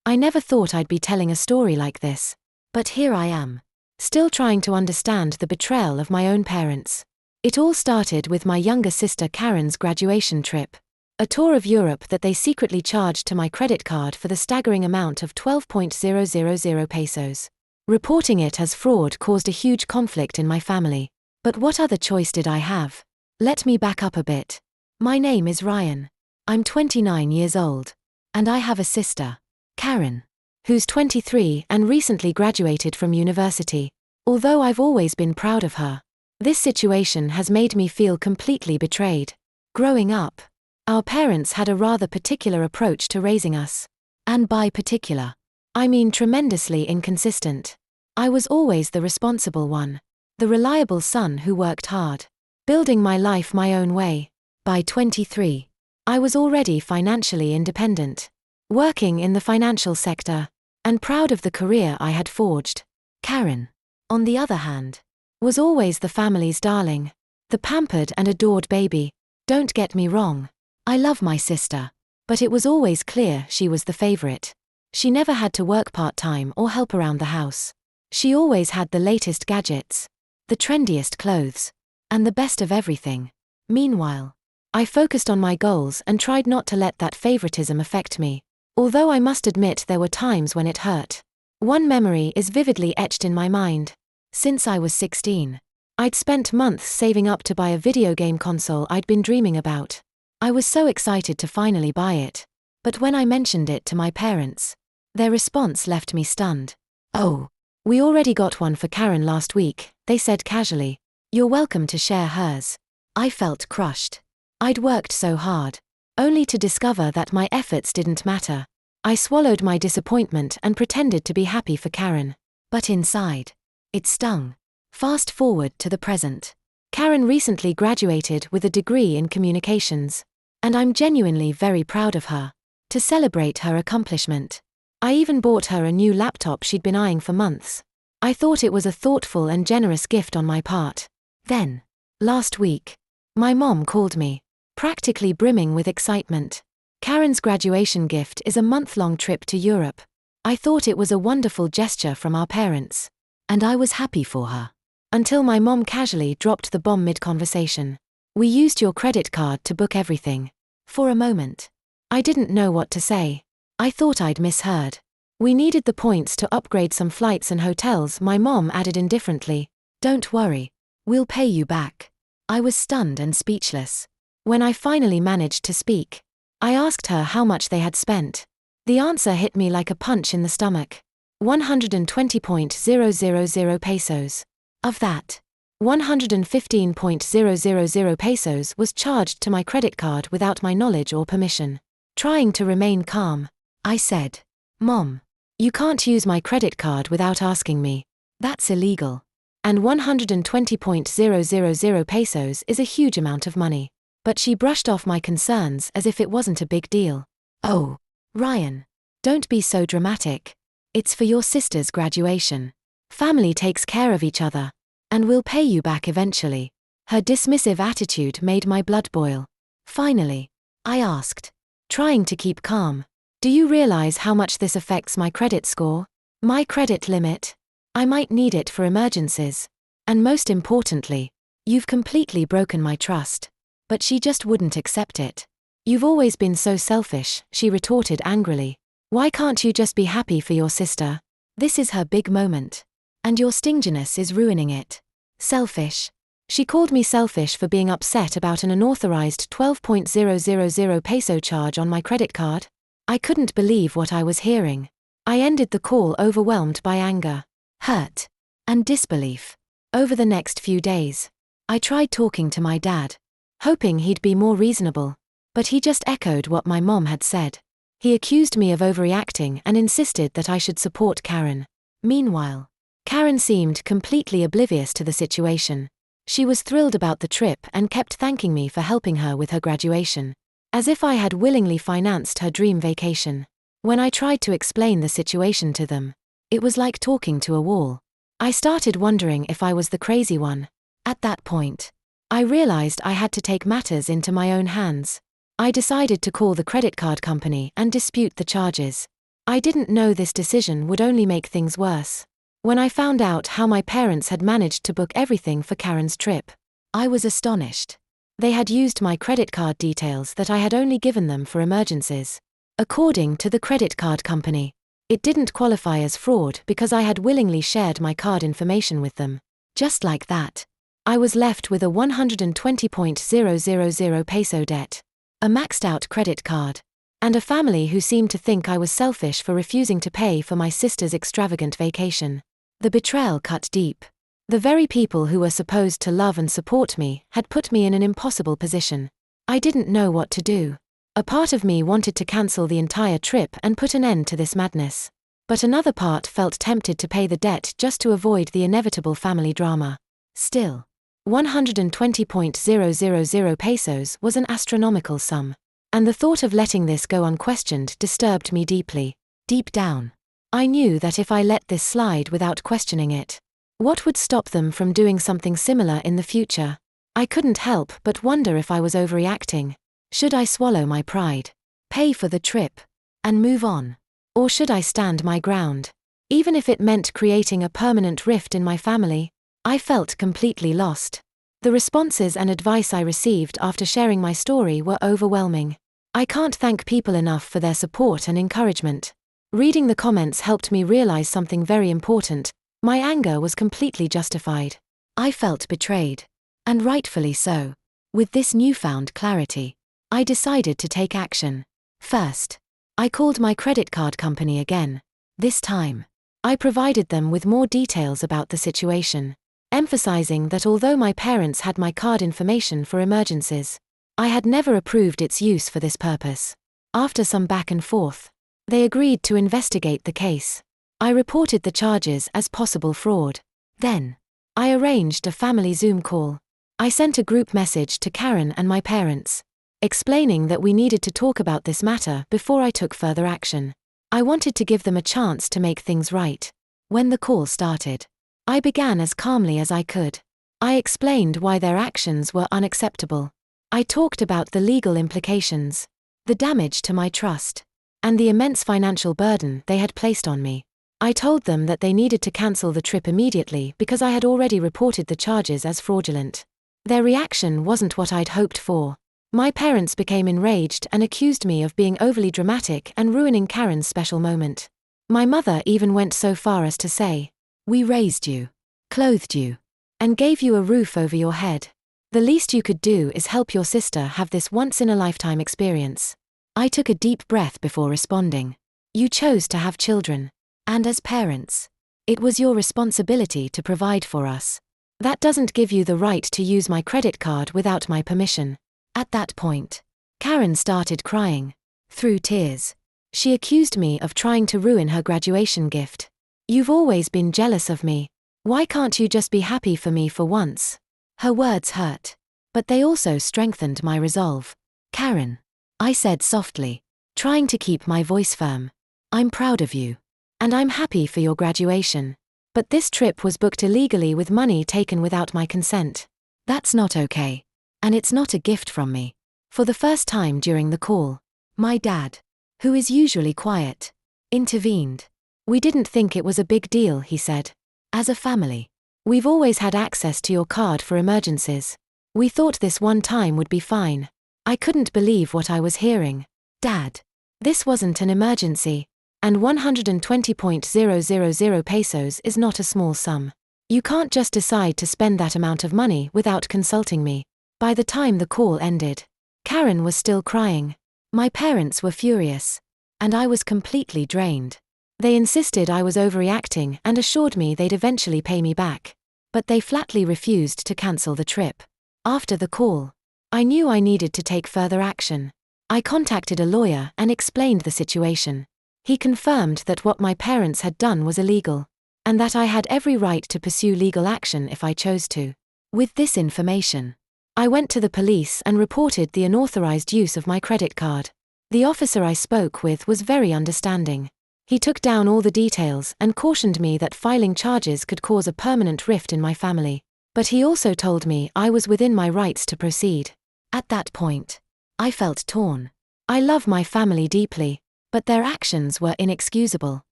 I never thought I'd be telling a story like this. But here I am, still trying to understand the betrayal of my own parents. It all started with my younger sister Karen's graduation trip. A tour of Europe that they secretly charged to my credit card for the staggering amount of 12,000 pesos. Reporting it as fraud caused a huge conflict in my family. But what other choice did I have? Let me back up a bit. My name is Ryan. I'm 29 years old. And I have a sister, Karen, who's 23 and recently graduated from university. Although I've always been proud of her, this situation has made me feel completely betrayed. Growing up, our parents had a rather particular approach to raising us. And by particular, I mean tremendously inconsistent. I was always the responsible one, the reliable son who worked hard, building my life my own way. By 23, I was already financially independent, working in the financial sector, and proud of the career I had forged. Karen, on the other hand, was always the family's darling, the pampered and adored baby. Don't get me wrong, I love my sister, but it was always clear she was the favorite. She never had to work part-time or help around the house. She always had the latest gadgets, the trendiest clothes, and the best of everything. Meanwhile, I focused on my goals and tried not to let that favoritism affect me, although I must admit there were times when it hurt. One memory is vividly etched in my mind. Since I was 16, I'd spent months saving up to buy a video game console I'd been dreaming about. I was so excited to finally buy it. But when I mentioned it to my parents, their response left me stunned. "Oh, we already got one for Karen last week," they said casually. "You're welcome to share hers." I felt crushed. I'd worked so hard, only to discover that my efforts didn't matter. I swallowed my disappointment and pretended to be happy for Karen. But inside, it stung. Fast forward to the present. Karen recently graduated with a degree in communications, and I'm genuinely very proud of her. To celebrate her accomplishment, I even bought her a new laptop she'd been eyeing for months. I thought it was a thoughtful and generous gift on my part. Then, last week, my mom called me, practically brimming with excitement. Karen's graduation gift is a month-long trip to Europe. I thought it was a wonderful gesture from our parents, and I was happy for her. Until my mom casually dropped the bomb mid-conversation. "We used your credit card to book everything." For a moment, I didn't know what to say. I thought I'd misheard. "We needed the points to upgrade some flights and hotels," my mom added indifferently. "Don't worry, we'll pay you back." I was stunned and speechless. When I finally managed to speak, I asked her how much they had spent. The answer hit me like a punch in the stomach. 120,000 pesos. Of that, 115,000 pesos was charged to my credit card without my knowledge or permission. Trying to remain calm, I said, "Mom, you can't use my credit card without asking me. That's illegal. And 120,000 pesos is a huge amount of money." But she brushed off my concerns as if it wasn't a big deal. "Oh, Ryan, don't be so dramatic. It's for your sister's graduation. Family takes care of each other, and we'll pay you back eventually." Her dismissive attitude made my blood boil. Finally, I asked, trying to keep calm, "Do you realize how much this affects my credit score? My credit limit? I might need it for emergencies. And most importantly, you've completely broken my trust." But she just wouldn't accept it. "You've always been so selfish," she retorted angrily. "Why can't you just be happy for your sister? This is her big moment. And your stinginess is ruining it." Selfish. She called me selfish for being upset about an unauthorized 12,000 peso charge on my credit card. I couldn't believe what I was hearing. I ended the call overwhelmed by anger, hurt, and disbelief. Over the next few days, I tried talking to my dad, hoping he'd be more reasonable, but he just echoed what my mom had said. He accused me of overreacting and insisted that I should support Karen. Meanwhile, Karen seemed completely oblivious to the situation. She was thrilled about the trip and kept thanking me for helping her with her graduation, as if I had willingly financed her dream vacation. When I tried to explain the situation to them, it was like talking to a wall. I started wondering if I was the crazy one. At that point, I realized I had to take matters into my own hands. I decided to call the credit card company and dispute the charges. I didn't know this decision would only make things worse. When I found out how my parents had managed to book everything for Karen's trip, I was astonished. They had used my credit card details that I had only given them for emergencies. According to the credit card company, it didn't qualify as fraud because I had willingly shared my card information with them. Just like that, I was left with a 120,000 peso debt, a maxed-out credit card, and a family who seemed to think I was selfish for refusing to pay for my sister's extravagant vacation. The betrayal cut deep. The very people who were supposed to love and support me had put me in an impossible position. I didn't know what to do. A part of me wanted to cancel the entire trip and put an end to this madness. But another part felt tempted to pay the debt just to avoid the inevitable family drama. Still, 120,000 pesos was an astronomical sum. And the thought of letting this go unquestioned disturbed me deeply. Deep down, I knew that if I let this slide without questioning it, what would stop them from doing something similar in the future? I couldn't help but wonder if I was overreacting. Should I swallow my pride, pay for the trip, and move on? Or should I stand my ground? Even if it meant creating a permanent rift in my family, I felt completely lost. The responses and advice I received after sharing my story were overwhelming. I can't thank people enough for their support and encouragement. Reading the comments helped me realize something very important. My anger was completely justified. I felt betrayed. And rightfully so. With this newfound clarity, I decided to take action. First, I called my credit card company again. This time, I provided them with more details about the situation, emphasizing that although my parents had my card information for emergencies, I had never approved its use for this purpose. After some back and forth, they agreed to investigate the case. I reported the charges as possible fraud. Then, I arranged a family Zoom call. I sent a group message to Karen and my parents, explaining that we needed to talk about this matter before I took further action. I wanted to give them a chance to make things right. When the call started, I began as calmly as I could. I explained why their actions were unacceptable. I talked about the legal implications, the damage to my trust, and the immense financial burden they had placed on me. I told them that they needed to cancel the trip immediately because I had already reported the charges as fraudulent. Their reaction wasn't what I'd hoped for. My parents became enraged and accused me of being overly dramatic and ruining Karen's special moment. My mother even went so far as to say, "We raised you, clothed you, and gave you a roof over your head. The least you could do is help your sister have this once-in-a-lifetime experience." I took a deep breath before responding. You chose to have children. And as parents, it was your responsibility to provide for us. That doesn't give you the right to use my credit card without my permission. At that point, Karen started crying. Through tears, she accused me of trying to ruin her graduation gift. "You've always been jealous of me. Why can't you just be happy for me for once?" Her words hurt, but they also strengthened my resolve. "Karen," I said softly, trying to keep my voice firm, "I'm proud of you. And I'm happy for your graduation. But this trip was booked illegally with money taken without my consent. That's not okay. And it's not a gift from me." For the first time during the call, my dad, who is usually quiet, intervened. "We didn't think it was a big deal," he said. "As a family, we've always had access to your card for emergencies. We thought this one time would be fine." I couldn't believe what I was hearing. "Dad, this wasn't an emergency. And 120,000 pesos is not a small sum. You can't just decide to spend that amount of money without consulting me." By the time the call ended, Karen was still crying. My parents were furious. And I was completely drained. They insisted I was overreacting and assured me they'd eventually pay me back. But they flatly refused to cancel the trip. After the call, I knew I needed to take further action. I contacted a lawyer and explained the situation. He confirmed that what my parents had done was illegal, and that I had every right to pursue legal action if I chose to. With this information, I went to the police and reported the unauthorized use of my credit card. The officer I spoke with was very understanding. He took down all the details and cautioned me that filing charges could cause a permanent rift in my family. But he also told me I was within my rights to proceed. At that point, I felt torn. I love my family deeply, But their actions were inexcusable.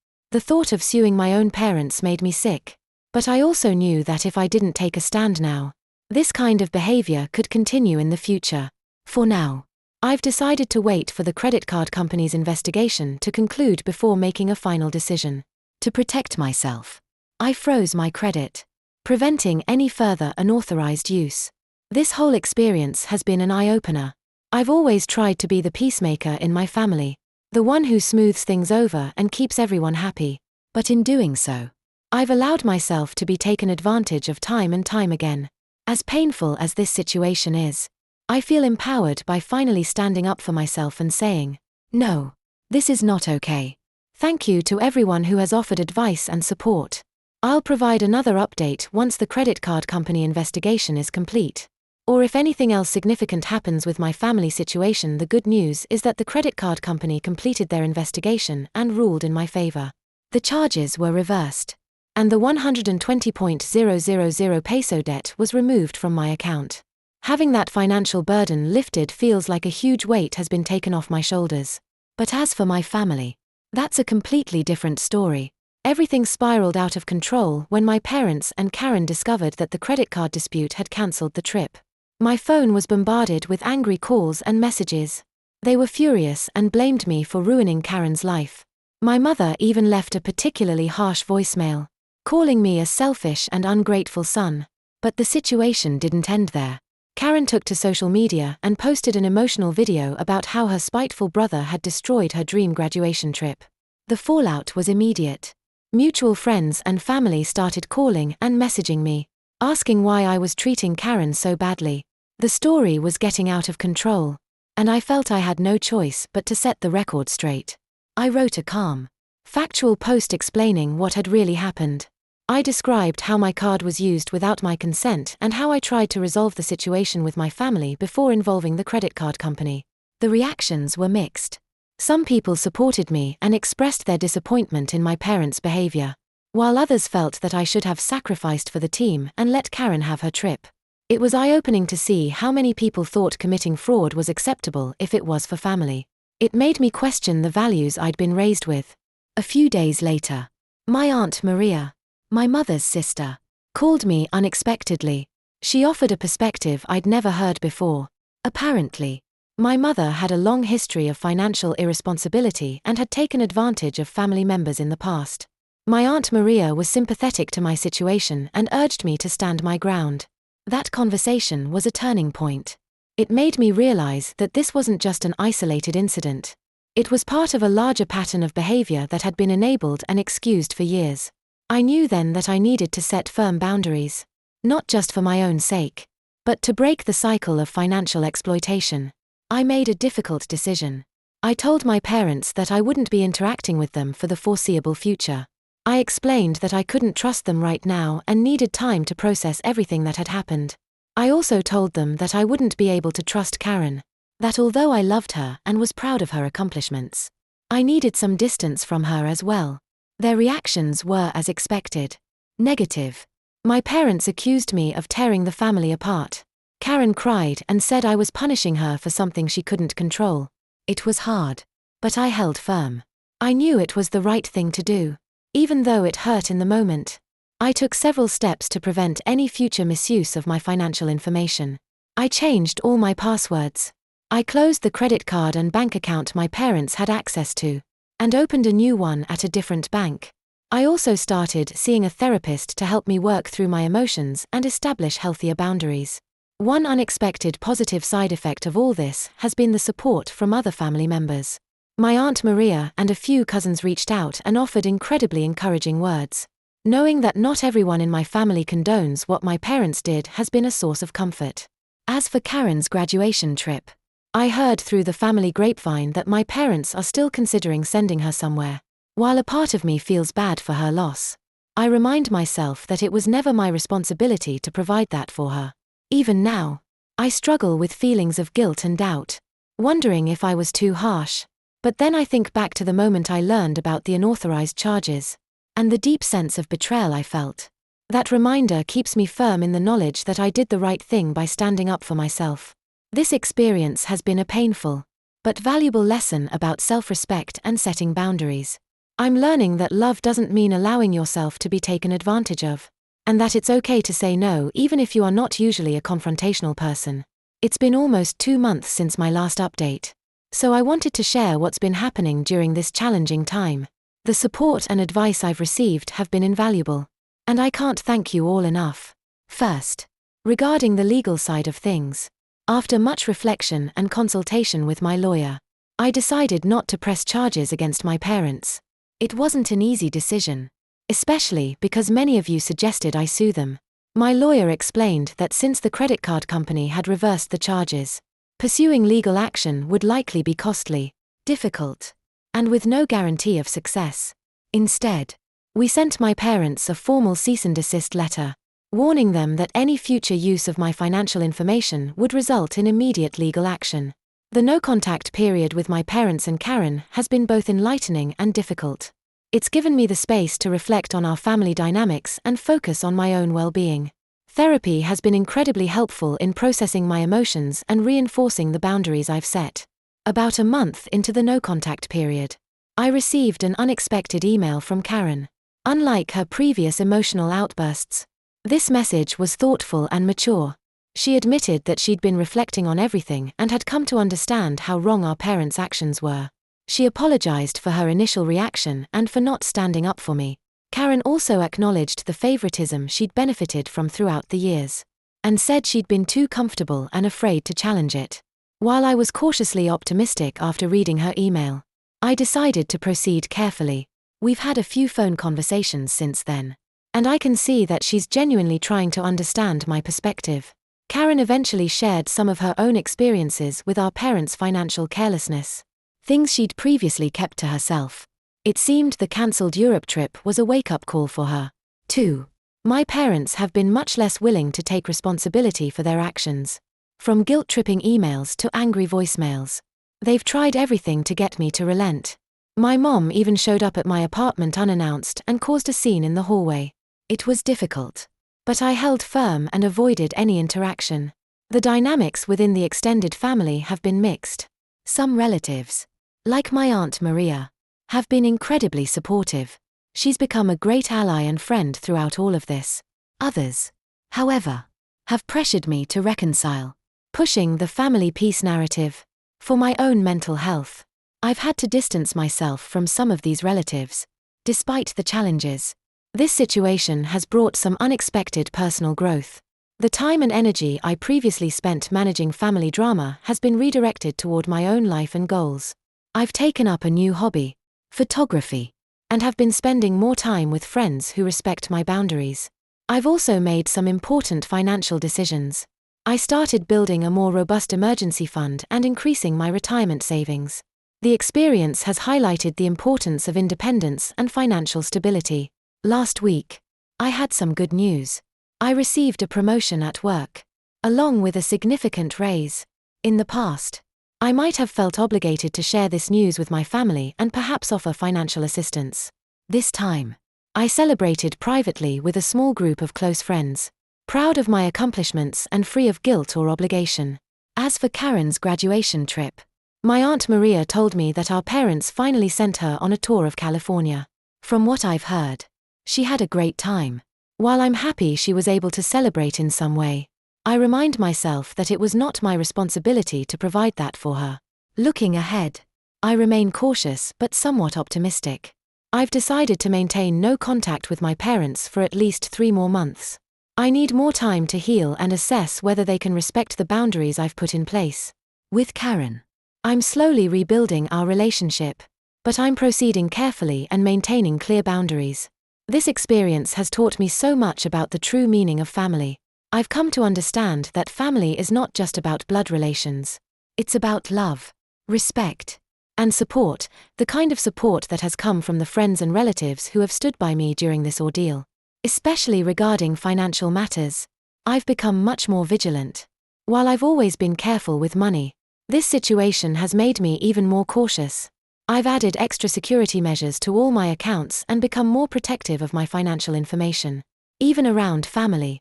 The thought of suing my own parents made me sick. But I also knew that if I didn't take a stand now, this kind of behavior could continue in the future. For now, I've decided to wait for the credit card company's investigation to conclude before making a final decision. To protect myself, I froze my credit, preventing any further unauthorized use. This whole experience has been an eye-opener. I've always tried to be the peacemaker in my family, the one who smooths things over and keeps everyone happy. But in doing so, I've allowed myself to be taken advantage of time and time again. As painful as this situation is, I feel empowered by finally standing up for myself and saying, "No, this is not okay." Thank you to everyone who has offered advice and support. I'll provide another update once the credit card company investigation is complete. Or if anything else significant happens with my family situation. The good news is that the credit card company completed their investigation and ruled in my favor. The charges were reversed, and the 120,000 peso debt was removed from my account. Having that financial burden lifted feels like a huge weight has been taken off my shoulders. But as for my family, that's a completely different story. Everything spiraled out of control when my parents and Karen discovered that the credit card dispute had cancelled the trip. My phone was bombarded with angry calls and messages. They were furious and blamed me for ruining Karen's life. My mother even left a particularly harsh voicemail, calling me a selfish and ungrateful son. But the situation didn't end there. Karen took to social media and posted an emotional video about how her spiteful brother had destroyed her dream graduation trip. The fallout was immediate. Mutual friends and family started calling and messaging me, asking why I was treating Karen so badly. The story was getting out of control, and I felt I had no choice but to set the record straight. I wrote a calm, factual post explaining what had really happened. I described how my card was used without my consent and how I tried to resolve the situation with my family before involving the credit card company. The reactions were mixed. Some people supported me and expressed their disappointment in my parents' behavior, while others felt that I should have sacrificed for the team and let Karen have her trip. It was eye-opening to see how many people thought committing fraud was acceptable if it was for family. It made me question the values I'd been raised with. A few days later, my Aunt Maria, my mother's sister, called me unexpectedly. She offered a perspective I'd never heard before. Apparently, my mother had a long history of financial irresponsibility and had taken advantage of family members in the past. My Aunt Maria was sympathetic to my situation and urged me to stand my ground. That conversation was a turning point. It made me realize that this wasn't just an isolated incident. It was part of a larger pattern of behavior that had been enabled and excused for years. I knew then that I needed to set firm boundaries, not just for my own sake, but to break the cycle of financial exploitation. I made a difficult decision. I told my parents that I wouldn't be interacting with them for the foreseeable future. I explained that I couldn't trust them right now and needed time to process everything that had happened. I also told them that I wouldn't be able to trust Karen, that although I loved her and was proud of her accomplishments, I needed some distance from her as well. Their reactions were as expected. Negative. My parents accused me of tearing the family apart. Karen cried and said I was punishing her for something she couldn't control. It was hard, but I held firm. I knew it was the right thing to do, even though it hurt in the moment. I took several steps to prevent any future misuse of my financial information. I changed all my passwords. I closed the credit card and bank account my parents had access to, and opened a new one at a different bank. I also started seeing a therapist to help me work through my emotions and establish healthier boundaries. One unexpected positive side effect of all this has been the support from other family members. My Aunt Maria and a few cousins reached out and offered incredibly encouraging words. Knowing that not everyone in my family condones what my parents did has been a source of comfort. As for Karen's graduation trip, I heard through the family grapevine that my parents are still considering sending her somewhere. While a part of me feels bad for her loss, I remind myself that it was never my responsibility to provide that for her. Even now, I struggle with feelings of guilt and doubt, wondering if I was too harsh. But then I think back to the moment I learned about the unauthorized charges, and the deep sense of betrayal I felt. That reminder keeps me firm in the knowledge that I did the right thing by standing up for myself. This experience has been a painful, but valuable lesson about self-respect and setting boundaries. I'm learning that love doesn't mean allowing yourself to be taken advantage of, and that it's okay to say no even if you are not usually a confrontational person. It's been almost 2 months since my last update, so I wanted to share what's been happening during this challenging time. The support and advice I've received have been invaluable, and I can't thank you all enough. First, regarding the legal side of things. After much reflection and consultation with my lawyer, I decided not to press charges against my parents. It wasn't an easy decision, especially because many of you suggested I sue them. My lawyer explained that since the credit card company had reversed the charges, pursuing legal action would likely be costly, difficult, and with no guarantee of success. Instead, we sent my parents a formal cease and desist letter, warning them that any future use of my financial information would result in immediate legal action. The no-contact period with my parents and Karen has been both enlightening and difficult. It's given me the space to reflect on our family dynamics and focus on my own well-being. Therapy has been incredibly helpful in processing my emotions and reinforcing the boundaries I've set. About a month into the no-contact period, I received an unexpected email from Karen. Unlike her previous emotional outbursts, this message was thoughtful and mature. She admitted that she'd been reflecting on everything and had come to understand how wrong our parents' actions were. She apologized for her initial reaction and for not standing up for me. Karen also acknowledged the favoritism she'd benefited from throughout the years, and said she'd been too comfortable and afraid to challenge it. While I was cautiously optimistic after reading her email, I decided to proceed carefully. We've had a few phone conversations since then, and I can see that she's genuinely trying to understand my perspective. Karen eventually shared some of her own experiences with our parents' financial carelessness, things she'd previously kept to herself. It seemed the cancelled Europe trip was a wake-up call for her. 2. My parents have been much less willing to take responsibility for their actions. From guilt-tripping emails to angry voicemails, they've tried everything to get me to relent. My mom even showed up at my apartment unannounced and caused a scene in the hallway. It was difficult, but I held firm and avoided any interaction. The dynamics within the extended family have been mixed. Some relatives, like my Aunt Maria, have been incredibly supportive. She's become a great ally and friend throughout all of this. Others, however, have pressured me to reconcile, pushing the family peace narrative. For my own mental health, I've had to distance myself from some of these relatives. Despite the challenges, this situation has brought some unexpected personal growth. The time and energy I previously spent managing family drama has been redirected toward my own life and goals. I've taken up a new hobby, photography, and have been spending more time with friends who respect my boundaries. I've also made some important financial decisions. I started building a more robust emergency fund and increasing my retirement savings. The experience has highlighted the importance of independence and financial stability. Last week, I had some good news. I received a promotion at work, along with a significant raise. In the past, I might have felt obligated to share this news with my family and perhaps offer financial assistance. This time, I celebrated privately with a small group of close friends, proud of my accomplishments and free of guilt or obligation. As for Karen's graduation trip, my Aunt Maria told me that our parents finally sent her on a tour of California. From what I've heard, she had a great time. While I'm happy she was able to celebrate in some way, I remind myself that it was not my responsibility to provide that for her. Looking ahead, I remain cautious but somewhat optimistic. I've decided to maintain no contact with my parents for at least 3 more months. I need more time to heal and assess whether they can respect the boundaries I've put in place. With Karen, I'm slowly rebuilding our relationship, but I'm proceeding carefully and maintaining clear boundaries. This experience has taught me so much about the true meaning of family. I've come to understand that family is not just about blood relations. It's about love, respect, and support, the kind of support that has come from the friends and relatives who have stood by me during this ordeal. Especially regarding financial matters, I've become much more vigilant. While I've always been careful with money, this situation has made me even more cautious. I've added extra security measures to all my accounts and become more protective of my financial information. Even around family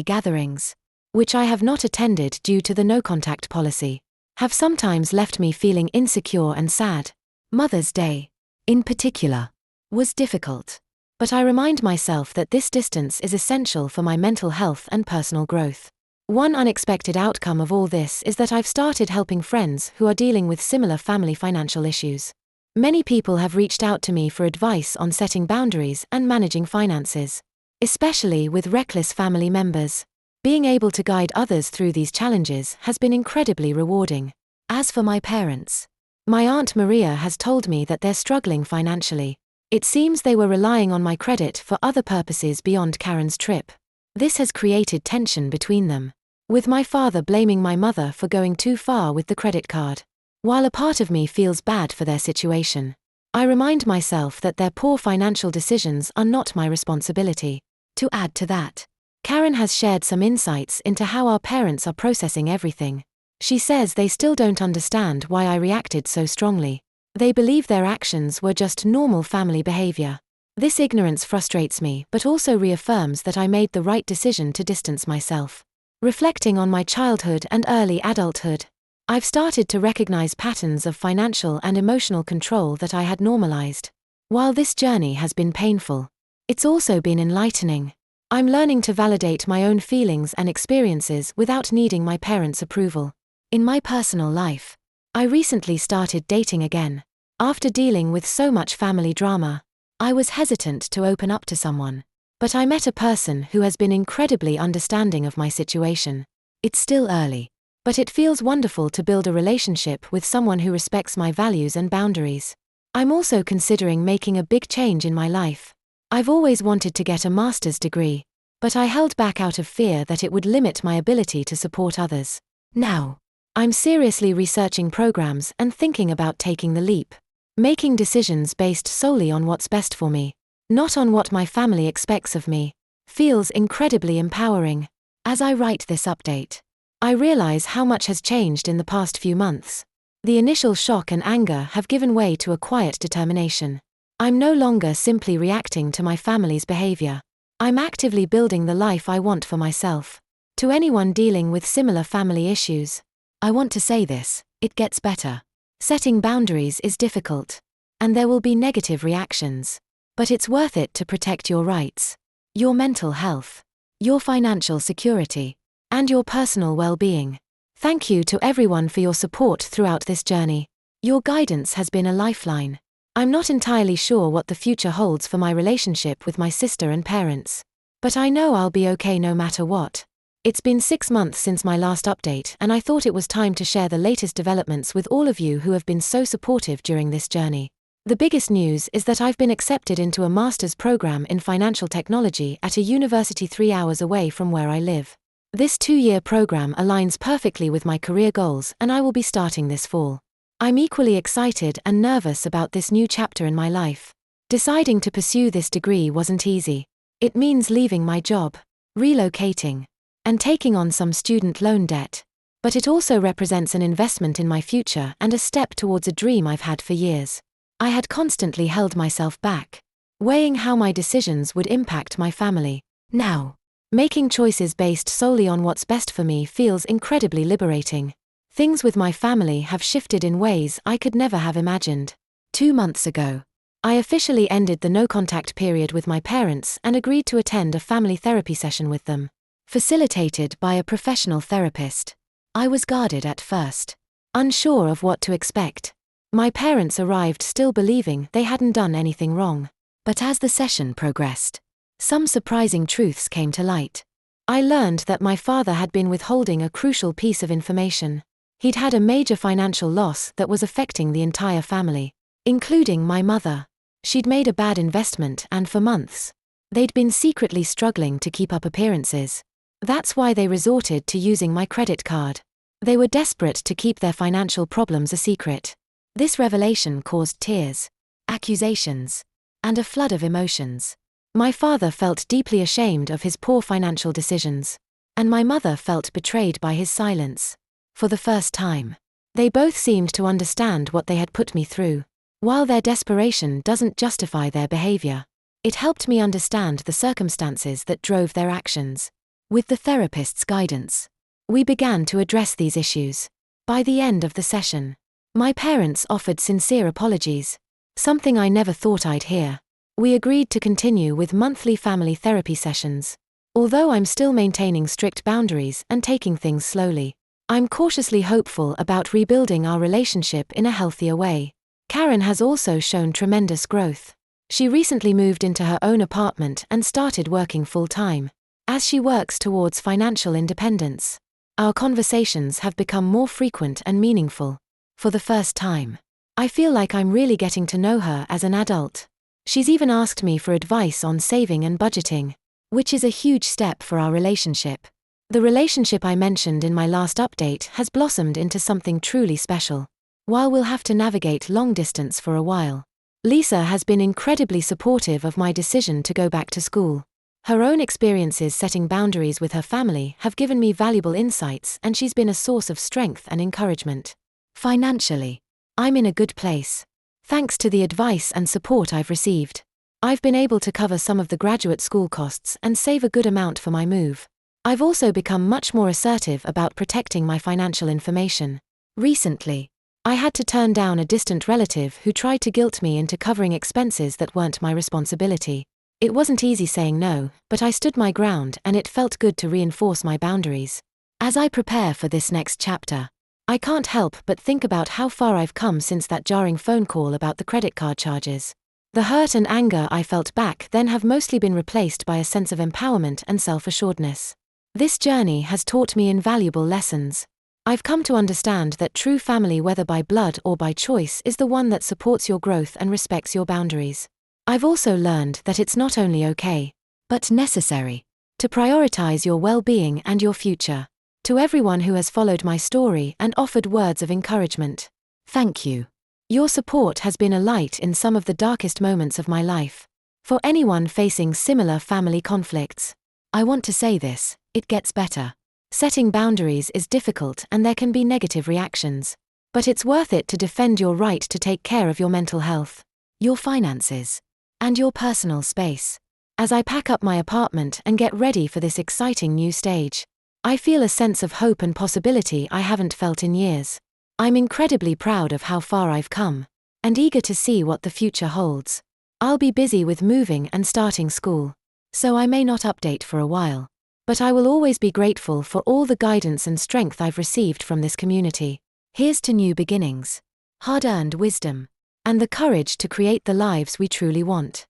gatherings, which I have not attended due to the no-contact policy. have sometimes left me feeling insecure and sad. Mother's Day, in particular, was difficult. But I remind myself that this distance is essential for my mental health and personal growth. One unexpected outcome of all this is that I've started helping friends who are dealing with similar family financial issues. Many people have reached out to me for advice on setting boundaries and managing finances, especially with reckless family members. Being able to guide others through these challenges has been incredibly rewarding. As for my parents, my Aunt Maria has told me that they're struggling financially. It seems they were relying on my credit for other purposes beyond Karen's trip. This has created tension between them, with my father blaming my mother for going too far with the credit card. While a part of me feels bad for their situation, I remind myself that their poor financial decisions are not my responsibility. To add to that, Karen has shared some insights into how our parents are processing everything. She says they still don't understand why I reacted so strongly. They believe their actions were just normal family behavior. This ignorance frustrates me but also reaffirms that I made the right decision to distance myself. Reflecting on my childhood and early adulthood, I've started to recognize patterns of financial and emotional control that I had normalized. While this journey has been painful, it's also been enlightening. I'm learning to validate my own feelings and experiences without needing my parents' approval. In my personal life, I recently started dating again. After dealing with so much family drama, I was hesitant to open up to someone. But I met a person who has been incredibly understanding of my situation. It's still early, but it feels wonderful to build a relationship with someone who respects my values and boundaries. I'm also considering making a big change in my life. I've always wanted to get a master's degree, but I held back out of fear that it would limit my ability to support others. Now, I'm seriously researching programs and thinking about taking the leap. Making decisions based solely on what's best for me, not on what my family expects of me, feels incredibly empowering. As I write this update, I realize how much has changed in the past few months. The initial shock and anger have given way to a quiet determination. I'm no longer simply reacting to my family's behavior. I'm actively building the life I want for myself. To anyone dealing with similar family issues, I want to say this: it gets better. Setting boundaries is difficult, and there will be negative reactions. But it's worth it to protect your rights, your mental health, your financial security, and your personal well-being. Thank you to everyone for your support throughout this journey. Your guidance has been a lifeline. I'm not entirely sure what the future holds for my relationship with my sister and parents, but I know I'll be okay no matter what. It's been 6 months since my last update, and I thought it was time to share the latest developments with all of you who have been so supportive during this journey. The biggest news is that I've been accepted into a master's program in financial technology at a university 3 hours away from where I live. This 2-year program aligns perfectly with my career goals, and I will be starting this fall. I'm equally excited and nervous about this new chapter in my life. Deciding to pursue this degree wasn't easy. It means leaving my job, relocating, and taking on some student loan debt. But it also represents an investment in my future and a step towards a dream I've had for years. I had constantly held myself back, weighing how my decisions would impact my family. Now, making choices based solely on what's best for me feels incredibly liberating. Things with my family have shifted in ways I could never have imagined. 2 months ago, I officially ended the no-contact period with my parents and agreed to attend a family therapy session with them, facilitated by a professional therapist. I was guarded at first, unsure of what to expect. My parents arrived still believing they hadn't done anything wrong. But as the session progressed, some surprising truths came to light. I learned that my father had been withholding a crucial piece of information. He'd had a major financial loss that was affecting the entire family, including my mother. She'd made a bad investment, and for months, they'd been secretly struggling to keep up appearances. That's why they resorted to using my credit card. They were desperate to keep their financial problems a secret. This revelation caused tears, accusations, and a flood of emotions. My father felt deeply ashamed of his poor financial decisions, and my mother felt betrayed by his silence. For the first time, they both seemed to understand what they had put me through. While their desperation doesn't justify their behavior, it helped me understand the circumstances that drove their actions. With the therapist's guidance, we began to address these issues. By the end of the session, my parents offered sincere apologies, something I never thought I'd hear. We agreed to continue with monthly family therapy sessions. Although I'm still maintaining strict boundaries and taking things slowly, I'm cautiously hopeful about rebuilding our relationship in a healthier way. Karen has also shown tremendous growth. She recently moved into her own apartment and started working full-time. As she works towards financial independence, our conversations have become more frequent and meaningful. For the first time, I feel like I'm really getting to know her as an adult. She's even asked me for advice on saving and budgeting, which is a huge step for our relationship. The relationship I mentioned in my last update has blossomed into something truly special. While we'll have to navigate long distance for a while, Lisa has been incredibly supportive of my decision to go back to school. Her own experiences setting boundaries with her family have given me valuable insights, and she's been a source of strength and encouragement. Financially, I'm in a good place. Thanks to the advice and support I've received, I've been able to cover some of the graduate school costs and save a good amount for my move. I've also become much more assertive about protecting my financial information. Recently, I had to turn down a distant relative who tried to guilt me into covering expenses that weren't my responsibility. It wasn't easy saying no, but I stood my ground and it felt good to reinforce my boundaries. As I prepare for this next chapter, I can't help but think about how far I've come since that jarring phone call about the credit card charges. The hurt and anger I felt back then have mostly been replaced by a sense of empowerment and self-assuredness. This journey has taught me invaluable lessons. I've come to understand that true family, whether by blood or by choice, is the one that supports your growth and respects your boundaries. I've also learned that it's not only okay, but necessary, to prioritize your well-being and your future. To everyone who has followed my story and offered words of encouragement, thank you. Your support has been a light in some of the darkest moments of my life. For anyone facing similar family conflicts, I want to say this: it gets better. Setting boundaries is difficult and there can be negative reactions. But it's worth it to defend your right to take care of your mental health, your finances, and your personal space. As I pack up my apartment and get ready for this exciting new stage, I feel a sense of hope and possibility I haven't felt in years. I'm incredibly proud of how far I've come, and eager to see what the future holds. I'll be busy with moving and starting school, so I may not update for a while. But I will always be grateful for all the guidance and strength I've received from this community. Here's to new beginnings, hard-earned wisdom, and the courage to create the lives we truly want.